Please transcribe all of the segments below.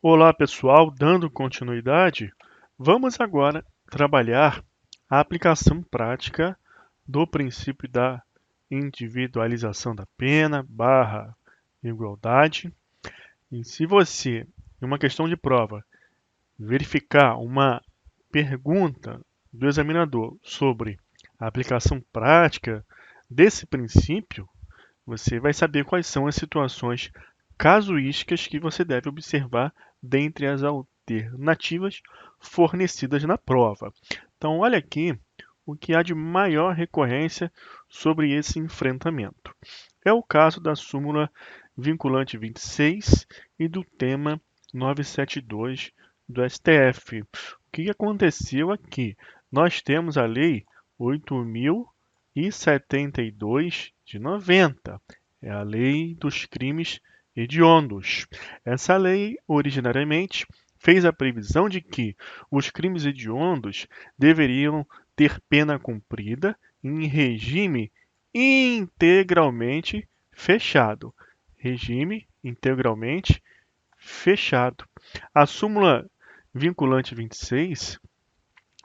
Olá pessoal, dando continuidade, vamos agora trabalhar a aplicação prática do princípio da individualização da pena barra igualdade. E se você, em uma questão de prova, verificar uma pergunta do examinador sobre a aplicação prática desse princípio, você vai saber quais são as situações casuísticas que você deve observar dentre as alternativas fornecidas na prova. Então, olha aqui o que há de maior recorrência sobre esse enfrentamento. É o caso da súmula vinculante 26 e do tema 972 do STF. O que aconteceu aqui? Nós temos a lei 8.072 de 90. É a lei dos crimes hediondos. Essa lei, originariamente, fez a previsão de que os crimes hediondos deveriam ter pena cumprida em regime integralmente fechado. Regime integralmente fechado. A súmula vinculante 26,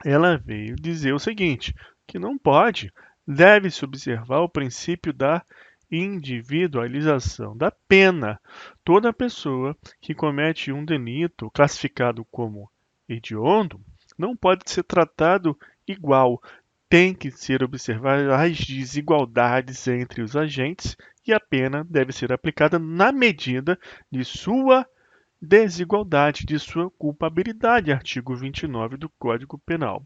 ela veio dizer o seguinte, que não pode, deve-se observar o princípio da individualização da pena. Toda pessoa que comete um delito classificado como hediondo não pode ser tratado igual. Tem que ser observadas as desigualdades entre os agentes e a pena deve ser aplicada na medida de sua desigualdade, de sua culpabilidade, artigo 29 do Código Penal.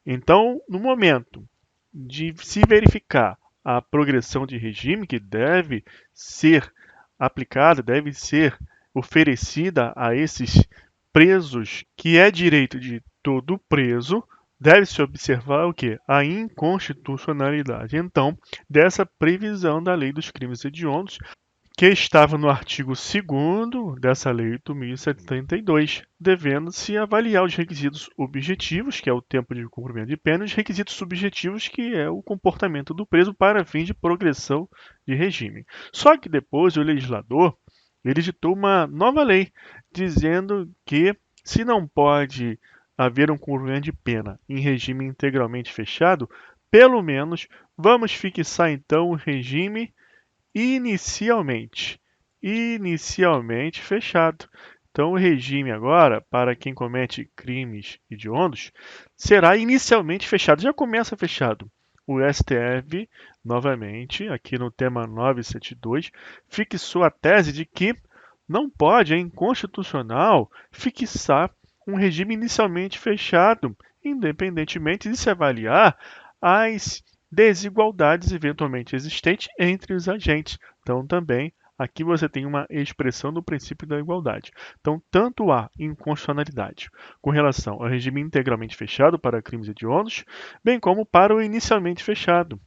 Então, no momento de se verificar a progressão de regime que deve ser aplicada, deve ser oferecida a esses presos, que é direito de todo preso, deve-se observar o que? A inconstitucionalidade, então, dessa previsão da lei dos crimes hediondos, que estava no artigo 2º dessa Lei 8.072, devendo-se avaliar os requisitos objetivos, que é o tempo de cumprimento de pena, e os requisitos subjetivos, que é o comportamento do preso para fins de progressão de regime. Só que depois o legislador ele editou uma nova lei, dizendo que se não pode haver um cumprimento de pena em regime integralmente fechado, pelo menos vamos fixar então o regime inicialmente fechado. Então, o regime agora, para quem comete crimes hediondos, será inicialmente fechado. Já começa fechado. O STF, novamente, aqui no tema 972, fixou a tese de que não pode, é inconstitucional, fixar um regime inicialmente fechado, independentemente de se avaliar as desigualdades eventualmente existentes entre os agentes. Então, também aqui você tem uma expressão do princípio da igualdade. Então, tanto há inconstitucionalidade com relação ao regime integralmente fechado para crimes hediondos, bem como para o inicialmente fechado.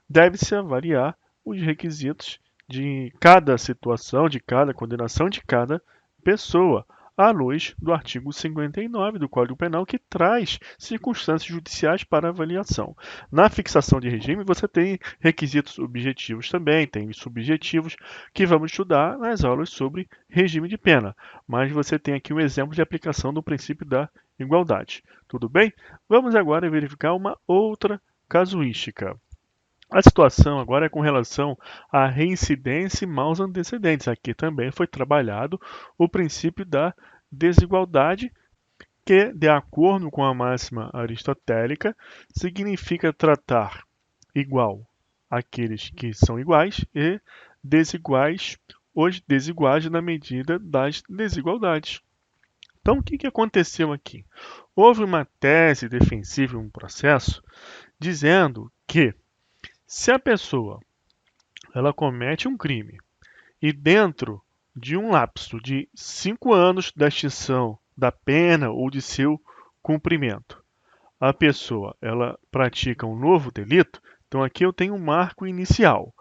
Deve-se avaliar os requisitos de cada situação, de cada condenação, de cada pessoa, à luz do artigo 59 do Código Penal, que traz circunstâncias judiciais para avaliação. Na fixação de regime, você tem requisitos objetivos também, tem os subjetivos, que vamos estudar nas aulas sobre regime de pena. Mas você tem aqui um exemplo de aplicação do princípio da igualdade. Tudo bem? Vamos agora verificar uma outra casuística. A situação agora é com relação à reincidência e maus antecedentes. Aqui também foi trabalhado o princípio da desigualdade, que, de acordo com a máxima aristotélica, significa tratar igual aqueles que são iguais e desiguais os desiguais na medida das desigualdades. Então, o que aconteceu aqui? Houve uma tese defensiva, um processo, dizendo que se a pessoa ela comete um crime e dentro de um lapso de 5 anos da extinção da pena ou de seu cumprimento, a pessoa ela pratica um novo delito, então aqui eu tenho um marco inicial.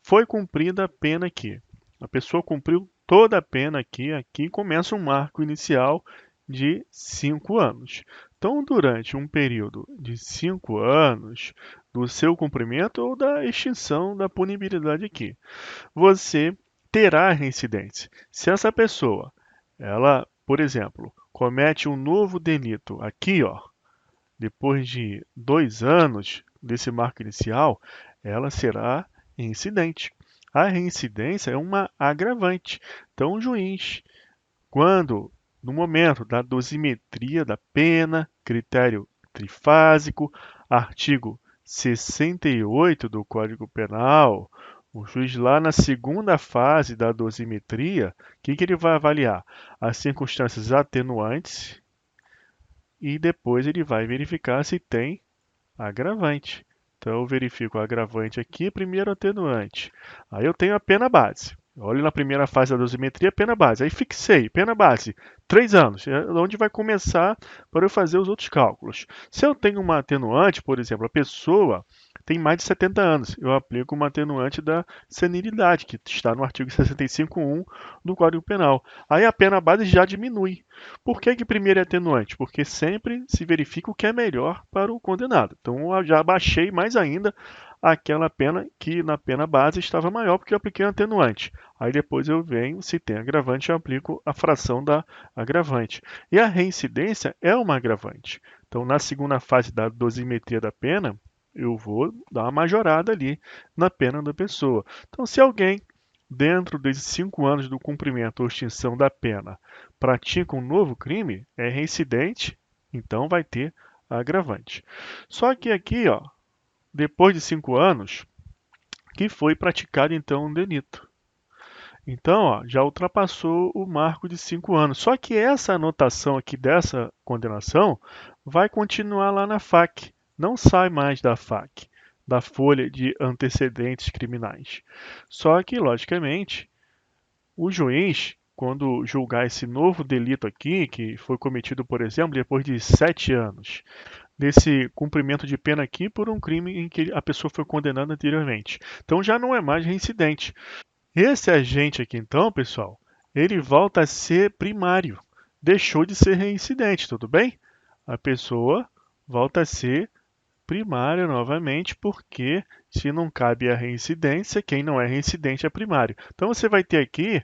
Foi cumprida a pena aqui. A pessoa cumpriu toda a pena aqui, aqui começa um marco inicial de 5 anos. Então, durante um período de 5 anos, do seu cumprimento ou da extinção da punibilidade aqui, você terá reincidência. Se essa pessoa ela por exemplo, comete um novo delito aqui, ó, depois de 2 anos desse marco inicial, ela será reincidente. A reincidência é uma agravante. Então, o juiz, quando, no momento da dosimetria da pena, critério trifásico, artigo 68 do Código Penal, o juiz lá na segunda fase da dosimetria, o que ele vai avaliar? As circunstâncias atenuantes e depois ele vai verificar se tem agravante. Então eu verifico o agravante aqui, primeiro atenuante. Aí eu tenho a pena base. Olho na primeira fase da dosimetria, pena base. Aí fixei, pena base, 3 anos. É onde vai começar para eu fazer os outros cálculos. Se eu tenho uma atenuante, por exemplo, a pessoa tem mais de 70 anos, eu aplico uma atenuante da senilidade, que está no artigo 65.1 do Código Penal. Aí a pena base já diminui. Por que que primeiro é atenuante? Porque sempre se verifica o que é melhor para o condenado. Então eu já baixei mais ainda aquela pena que na pena base estava maior porque eu apliquei um atenuante. Aí depois eu venho, se tem agravante, eu aplico a fração da agravante. E a reincidência é uma agravante. Então na segunda fase da dosimetria da pena, eu vou dar uma majorada ali na pena da pessoa. Então se alguém dentro desses 5 anos do cumprimento ou extinção da pena, pratica um novo crime, é reincidente, então vai ter agravante. Só que aqui, ó, depois de 5 anos, que foi praticado então um delito. Então, ó, já ultrapassou o marco de 5 anos. Só que essa anotação aqui dessa condenação vai continuar lá na FAC, não sai mais da FAC, da folha de antecedentes criminais. Só que, logicamente, o juiz, quando julgar esse novo delito aqui, que foi cometido, por exemplo, depois de 7 anos, desse cumprimento de pena aqui por um crime em que a pessoa foi condenada anteriormente. Então já não é mais reincidente. Esse agente aqui, então, pessoal, ele volta a ser primário. Deixou de ser reincidente, tudo bem? A pessoa volta a ser primária novamente, porque se não cabe a reincidência, quem não é reincidente é primário. Então você vai ter aqui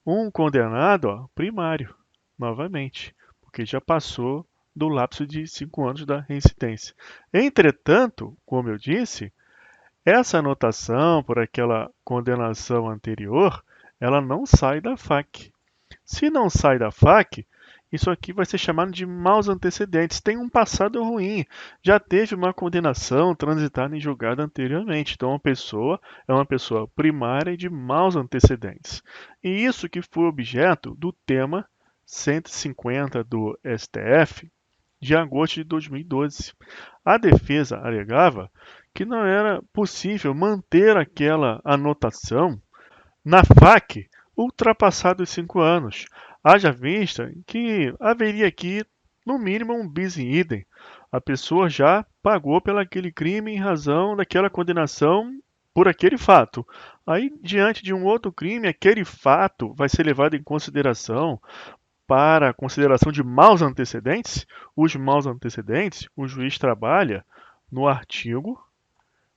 um condenado, ó, primário, novamente, porque já passou do lapso de 5 anos da reincidência. Entretanto, como eu disse, essa anotação por aquela condenação anterior, ela não sai da FAC. Se não sai da FAC, isso aqui vai ser chamado de maus antecedentes. Tem um passado ruim, já teve uma condenação transitada em julgado anteriormente. Então, a pessoa é uma pessoa primária e de maus antecedentes. E isso que foi objeto do tema 150 do STF de agosto de 2012. A defesa alegava que não era possível manter aquela anotação na FAC ultrapassados 5 anos, haja vista que haveria aqui, no mínimo, um bis in idem. A pessoa já pagou pelo aquele crime em razão daquela condenação por aquele fato. Aí, diante de um outro crime, aquele fato vai ser levado em consideração para a consideração de maus antecedentes. Os maus antecedentes, o juiz trabalha no artigo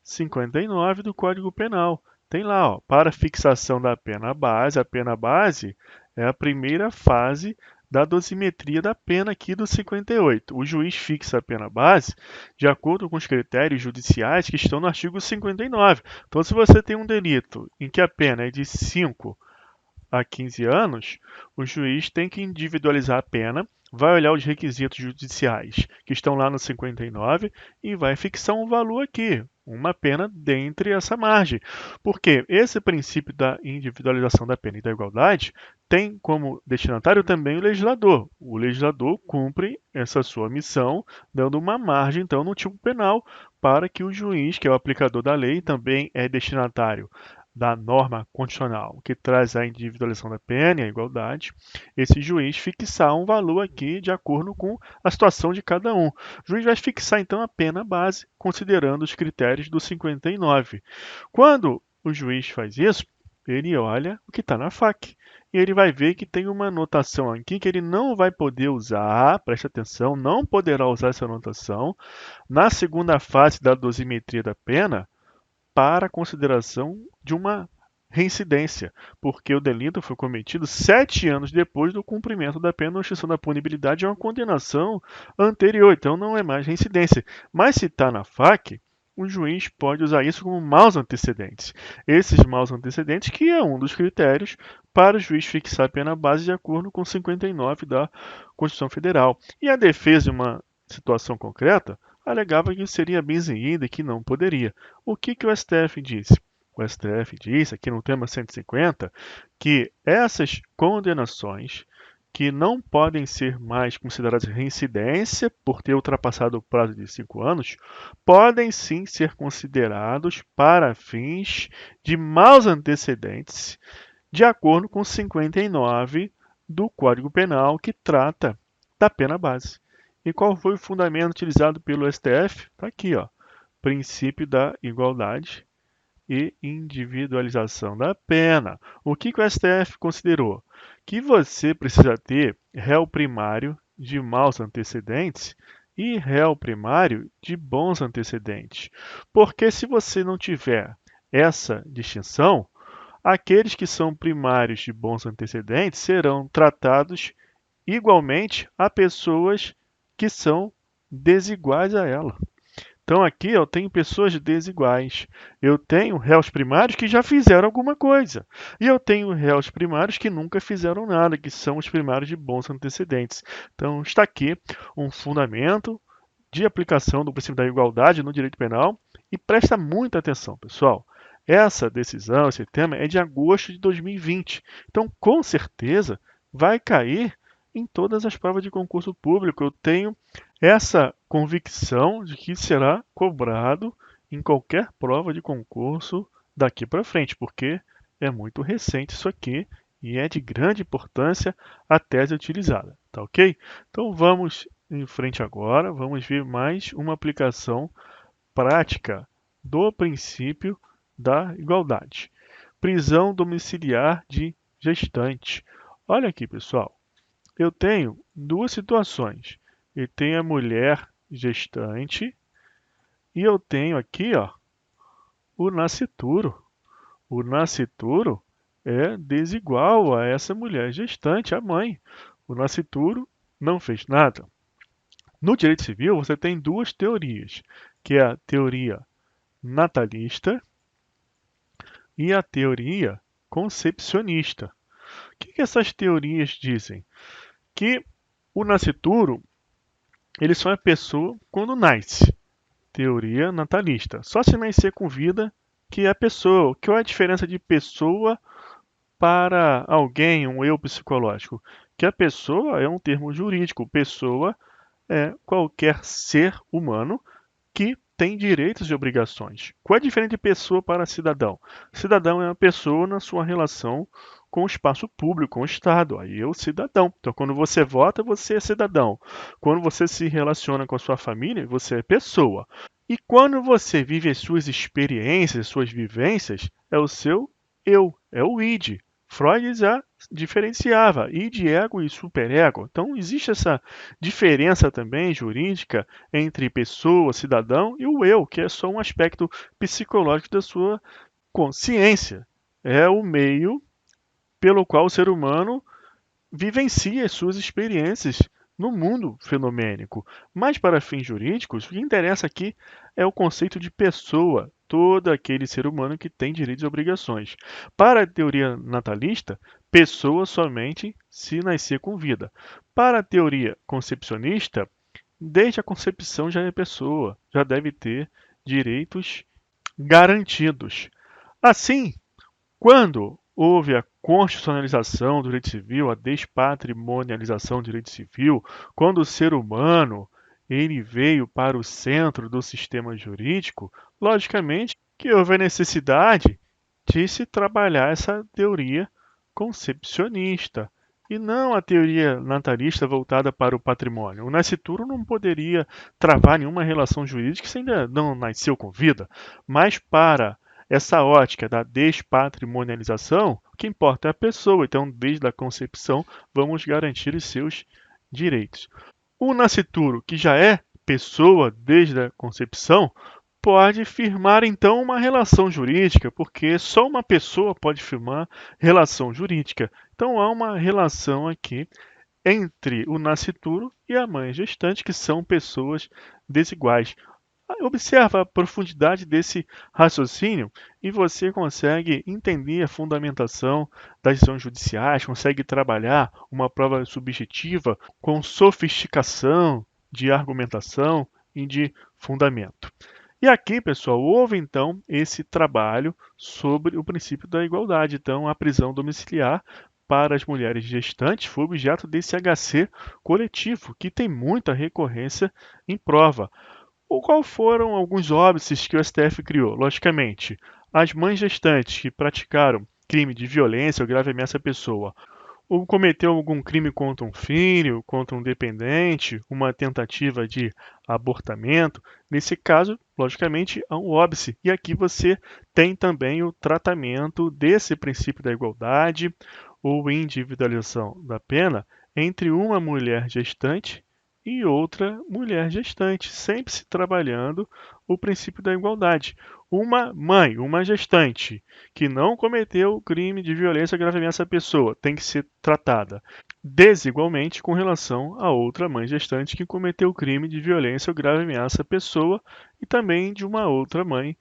59 do Código Penal. Tem lá, ó, para fixação da pena base, a pena base é a primeira fase da dosimetria da pena aqui do 58. O juiz fixa a pena base de acordo com os critérios judiciais que estão no artigo 59. Então, se você tem um delito em que a pena é de 5 a 15 anos, o juiz tem que individualizar a pena, vai olhar os requisitos judiciais que estão lá no 59 e vai fixar um valor aqui, uma pena dentre essa margem. Porque esse princípio da individualização da pena e da igualdade tem como destinatário também o legislador. O legislador cumpre essa sua missão, dando uma margem, então, no tipo penal, para que o juiz, que é o aplicador da lei, também é destinatário da norma constitucional que traz a individualização da pena e a igualdade, esse juiz fixar um valor aqui de acordo com a situação de cada um. O juiz vai fixar então a pena base, considerando os critérios do 59. Quando o juiz faz isso, ele olha o que está na FAC. E ele vai ver que tem uma anotação aqui que ele não vai poder usar, preste atenção, não poderá usar essa anotação na segunda fase da dosimetria da pena, para consideração de uma reincidência, porque o delito foi cometido 7 anos depois do cumprimento da pena ou extinção da punibilidade de uma condenação anterior. Então não é mais reincidência. Mas se está na FAQ, o juiz pode usar isso como maus antecedentes. Esses maus antecedentes que é um dos critérios para o juiz fixar a pena base de acordo com 59 da Constituição Federal. E a defesa de uma situação concreta alegava que seria benzinida e que não poderia. O que o STF disse? O STF disse, aqui no tema 150, que essas condenações que não podem ser mais consideradas reincidência por ter ultrapassado o prazo de 5 anos, podem sim ser considerados para fins de maus antecedentes, de acordo com 59 do Código Penal, que trata da pena base. E qual foi o fundamento utilizado pelo STF? Está aqui, ó, princípio da igualdade e individualização da pena. O que o STF considerou? Que você precisa ter réu primário de maus antecedentes e réu primário de bons antecedentes. Porque se você não tiver essa distinção, aqueles que são primários de bons antecedentes serão tratados igualmente a pessoas que são desiguais a ela. Então aqui eu tenho pessoas desiguais. Eu tenho réus primários que já fizeram alguma coisa. E eu tenho réus primários que nunca fizeram nada, que são os primários de bons antecedentes. Então está aqui um fundamento de aplicação do princípio da igualdade no direito penal. E presta muita atenção, pessoal. Essa decisão, esse tema é de agosto de 2020. Então, com certeza, vai cair em todas as provas de concurso público. Eu tenho essa convicção de que será cobrado em qualquer prova de concurso daqui para frente, porque é muito recente isso aqui e é de grande importância a tese utilizada, tá ok? Então vamos em frente agora, vamos ver mais uma aplicação prática do princípio da igualdade. Prisão domiciliar de gestante. Olha aqui, pessoal. Eu tenho duas situações. Eu tenho a mulher gestante e eu tenho aqui, ó, o nascituro. O nascituro é desigual a essa mulher gestante, a mãe. O nascituro não fez nada. No direito civil, você tem duas teorias, que é a teoria natalista e a teoria concepcionista. O que essas teorias dizem? Que o nascituro ele só é pessoa quando nasce. Teoria natalista. Só se nascer com vida que é pessoa. Qual é a diferença de pessoa para alguém, um eu psicológico? Que a pessoa é um termo jurídico. Pessoa é qualquer ser humano que tem direitos e obrigações. Qual é a diferença de pessoa para cidadão? Cidadão é uma pessoa na sua relação com o espaço público, com o Estado. Aí é o cidadão. Então, quando você vota, você é cidadão. Quando você se relaciona com a sua família, você é pessoa. E quando você vive as suas experiências, suas vivências, é o seu eu, é o id. Freud já diferenciava id, ego e superego. Então existe essa diferença também jurídica entre pessoa, cidadão e o eu, que é só um aspecto psicológico da sua consciência. É o meio pelo qual o ser humano vivencia as suas experiências no mundo fenomênico. Mas para fins jurídicos, o que interessa aqui é o conceito de pessoa, todo aquele ser humano que tem direitos e obrigações. Para a teoria natalista, pessoa somente se nascer com vida. Para a teoria concepcionista, desde a concepção já é pessoa, já deve ter direitos garantidos. Assim, quando houve a constitucionalização do direito civil, a despatrimonialização do direito civil, quando o ser humano ele veio para o centro do sistema jurídico, logicamente que houve a necessidade de se trabalhar essa teoria concepcionista e não a teoria natalista voltada para o patrimônio. O nascituro não poderia travar nenhuma relação jurídica se ainda não nasceu com vida, mas para essa ótica da despatrimonialização, o que importa é a pessoa. Então, desde a concepção, vamos garantir os seus direitos. O nascituro, que já é pessoa desde a concepção, pode firmar então uma relação jurídica, porque só uma pessoa pode firmar relação jurídica. Então há uma relação aqui entre o nascituro e a mãe gestante, que são pessoas desiguais. Observa a profundidade desse raciocínio e você consegue entender a fundamentação das decisões judiciais, consegue trabalhar uma prova subjetiva com sofisticação de argumentação e de fundamento. E aqui, pessoal, houve então esse trabalho sobre o princípio da igualdade. Então, a prisão domiciliar para as mulheres gestantes foi objeto desse HC coletivo, que tem muita recorrência em prova. Ou qual foram alguns óbices que o STF criou? Logicamente, as mães gestantes que praticaram crime de violência ou grave ameaça à pessoa, ou cometeu algum crime contra um filho, contra um dependente, uma tentativa de abortamento, nesse caso, logicamente, há um óbice. E aqui você tem também o tratamento desse princípio da igualdade ou individualização da pena entre uma mulher gestante e outra mulher gestante, sempre se trabalhando o princípio da igualdade. Uma mãe, uma gestante, que não cometeu crime de violência grave ameaça à pessoa, tem que ser tratada desigualmente com relação a outra mãe gestante que cometeu crime de violência ou grave ameaça à pessoa e também de uma outra mãe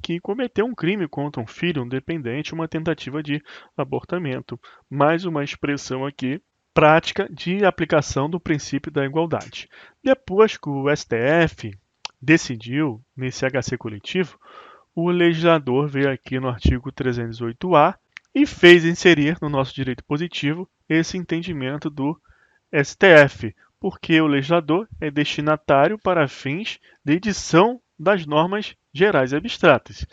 que cometeu um crime contra um filho, um dependente, uma tentativa de abortamento. Mais uma expressão aqui prática de aplicação do princípio da igualdade. Depois que o STF decidiu nesse HC coletivo, o legislador veio aqui no artigo 308-A e fez inserir no nosso direito positivo esse entendimento do STF, porque o legislador é destinatário para fins de edição das normas gerais e abstratas,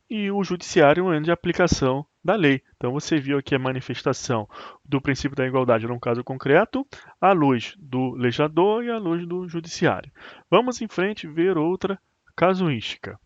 e o judiciário é um ente de aplicação da lei. Então você viu aqui a manifestação do princípio da igualdade num caso concreto, à luz do legislador e à luz do judiciário. Vamos em frente ver outra casuística.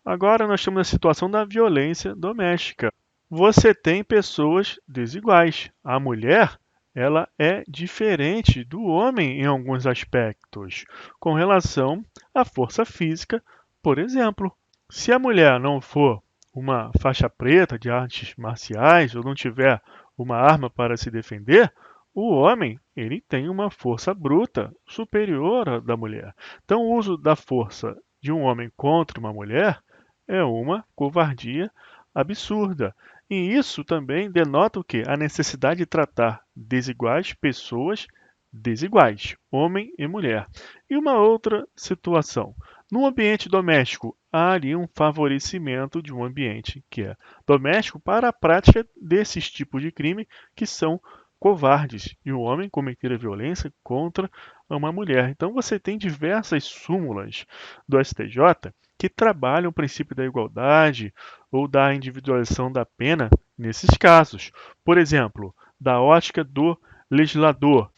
Agora nós temos a situação da violência doméstica. Você tem pessoas desiguais. A mulher, ela é diferente do homem em alguns aspectos, com relação à força física, por exemplo. Se a mulher não for uma faixa preta de artes marciais ou não tiver uma arma para se defender, o homem, ele tem uma força bruta superior à da mulher. Então, o uso da força de um homem contra uma mulher é uma covardia absurda. E isso também denota o quê? A necessidade de tratar desiguais pessoas desiguais, homem e mulher. E uma outra situação. No ambiente doméstico, há ali um favorecimento de um ambiente que é doméstico para a prática desses tipos de crime que são covardes e o homem cometer a violência contra uma mulher. Então você tem diversas súmulas do STJ que trabalham o princípio da igualdade ou da individualização da pena nesses casos. Por exemplo, da ótica do legislador,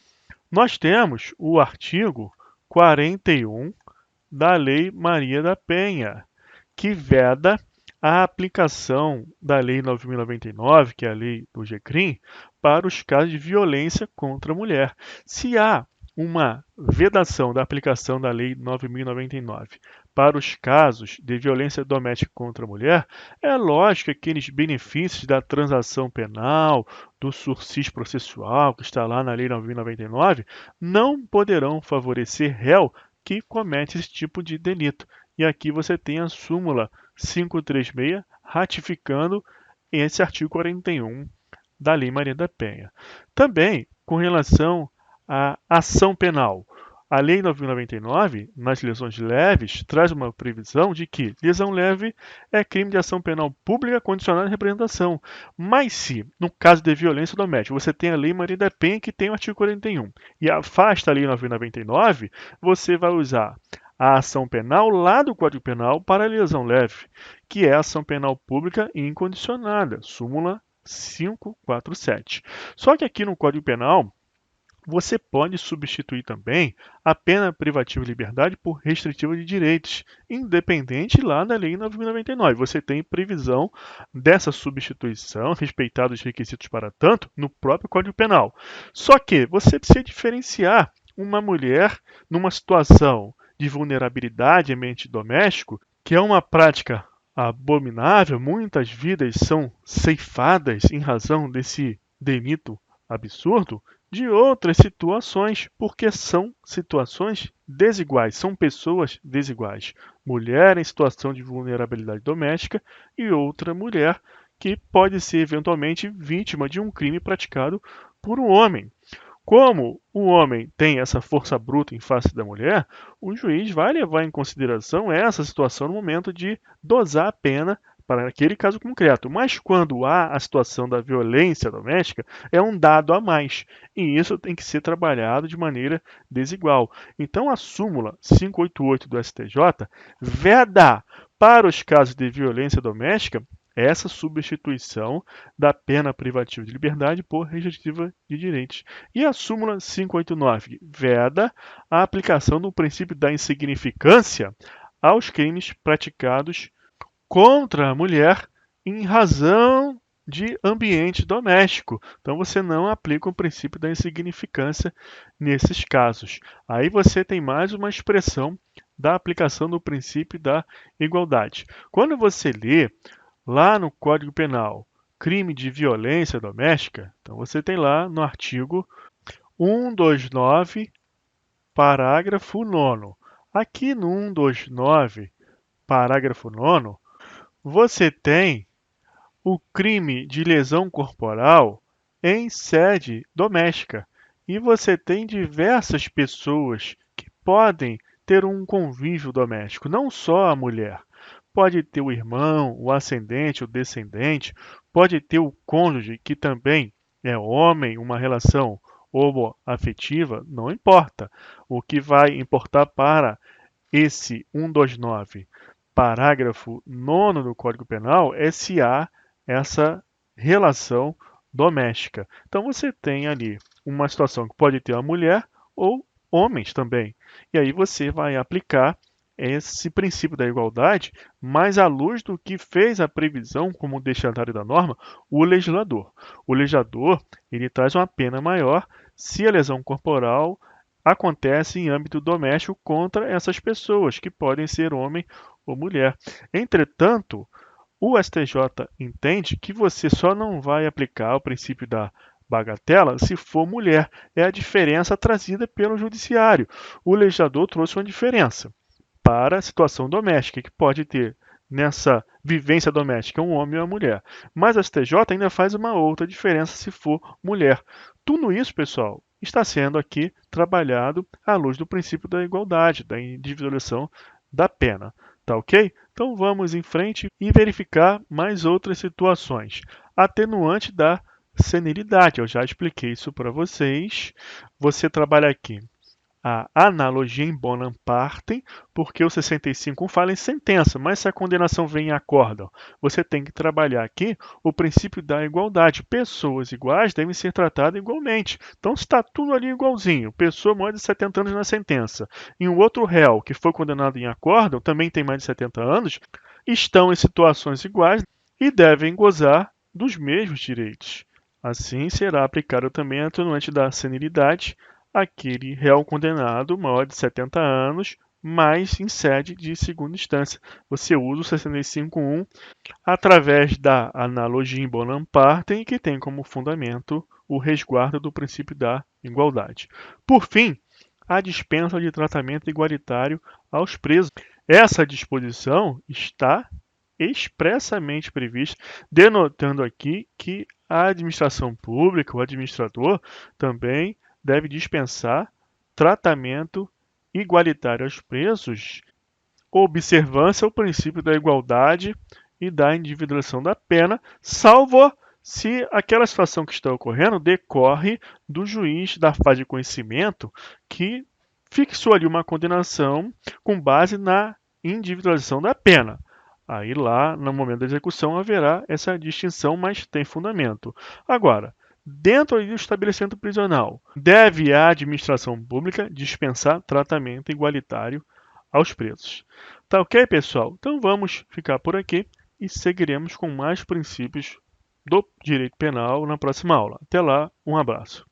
nós temos o artigo 41 da Lei Maria da Penha, que veda a aplicação da Lei 9.099, que é a lei do GCRIM, para os casos de violência contra a mulher. Se há uma vedação da aplicação da Lei 9.099 para os casos de violência doméstica contra a mulher, é lógico que aqueles benefícios da transação penal, do sursis processual, que está lá na Lei 9.099, não poderão favorecer réu que comete esse tipo de delito. E aqui você tem a súmula 536 ratificando esse artigo 41 da Lei Maria da Penha. Também, com relação à ação penal, a Lei 9.099, nas lesões leves, traz uma previsão de que lesão leve é crime de ação penal pública condicionada à representação. Mas se, no caso de violência doméstica, você tem a Lei Maria da Penha que tem o artigo 41 e afasta a Lei 9.099, você vai usar a ação penal lá do Código Penal para a lesão leve, que é a ação penal pública incondicionada, súmula 547. Só que aqui no Código Penal, você pode substituir também a pena privativa de liberdade por restritiva de direitos, independente lá da Lei 9.099. Você tem previsão dessa substituição, respeitados os requisitos para tanto, no próprio Código Penal. Só que você precisa diferenciar uma mulher numa situação de vulnerabilidade em ambiente doméstico que é uma prática abominável, muitas vidas são ceifadas em razão desse delito absurdo, de outras situações, porque são situações desiguais, são pessoas desiguais. Mulher em situação de vulnerabilidade doméstica e outra mulher que pode ser eventualmente vítima de um crime praticado por um homem. Como o homem tem essa força bruta em face da mulher, o juiz vai levar em consideração essa situação no momento de dosar a pena para aquele caso concreto. Mas quando há a situação da violência doméstica, é um dado a mais. E isso tem que ser trabalhado de maneira desigual. Então, a súmula 588 do STJ veda para os casos de violência doméstica essa substituição da pena privativa de liberdade por restritiva de direitos. E a súmula 589 veda a aplicação do princípio da insignificância aos crimes praticados contra a mulher em razão de ambiente doméstico. Então você não aplica o princípio da insignificância nesses casos. Aí você tem mais uma expressão da aplicação do princípio da igualdade. Quando você lê lá no Código Penal, crime de violência doméstica, então você tem lá no artigo 129, parágrafo 9º. Aqui no 129, parágrafo 9º, você tem o crime de lesão corporal em sede doméstica. E você tem diversas pessoas que podem ter um convívio doméstico, não só a mulher. Pode ter o irmão, o ascendente, o descendente, pode ter o cônjuge, que também é homem, uma relação homoafetiva, não importa. O que vai importar para esse 129, parágrafo 9º do Código Penal, é se há essa relação doméstica. Então você tem ali uma situação que pode ter uma mulher ou homens também. E aí você vai aplicar esse princípio da igualdade, mas à luz do que fez a previsão como destinatário da norma, o legislador. O legislador, ele traz uma pena maior se a lesão corporal acontece em âmbito doméstico contra essas pessoas, que podem ser homem ou mulher. Entretanto, o STJ entende que você só não vai aplicar o princípio da bagatela se for mulher. É a diferença trazida pelo judiciário. O legislador trouxe uma diferença para a situação doméstica, que pode ter nessa vivência doméstica um homem ou uma mulher. Mas a STJ ainda faz uma outra diferença se for mulher. Tudo isso, pessoal, está sendo aqui trabalhado à luz do princípio da igualdade, da individualização da pena. Tá ok? Então vamos em frente e verificar mais outras situações. Atenuante da senilidade, eu já expliquei isso para vocês. Você trabalha aqui a analogia em bonum partem, porque o 65 fala em sentença, mas se a condenação vem em acórdão, você tem que trabalhar aqui o princípio da igualdade. Pessoas iguais devem ser tratadas igualmente. Então, se está tudo ali igualzinho, pessoa maior de 70 anos na sentença, e um outro réu que foi condenado em acórdão, também tem mais de 70 anos, estão em situações iguais e devem gozar dos mesmos direitos. Assim, será aplicado também a atenuante da senilidade, aquele réu condenado maior de 70 anos, mas em sede de segunda instância. Você usa o 65.1 através da analogia em bonum partem, que tem como fundamento o resguardo do princípio da igualdade. Por fim, a dispensa de tratamento igualitário aos presos. Essa disposição está expressamente prevista, denotando aqui que a administração pública, o administrador, também deve dispensar tratamento igualitário aos presos, observância ao princípio da igualdade e da individualização da pena, salvo se aquela situação que está ocorrendo decorre do juiz da fase de conhecimento que fixou ali uma condenação com base na individualização da pena. Aí lá, no momento da execução, haverá essa distinção, mas tem fundamento. Agora, dentro do estabelecimento prisional, deve a administração pública dispensar tratamento igualitário aos presos. Tá ok, pessoal? Então vamos ficar por aqui e seguiremos com mais princípios do direito penal na próxima aula. Até lá, um abraço.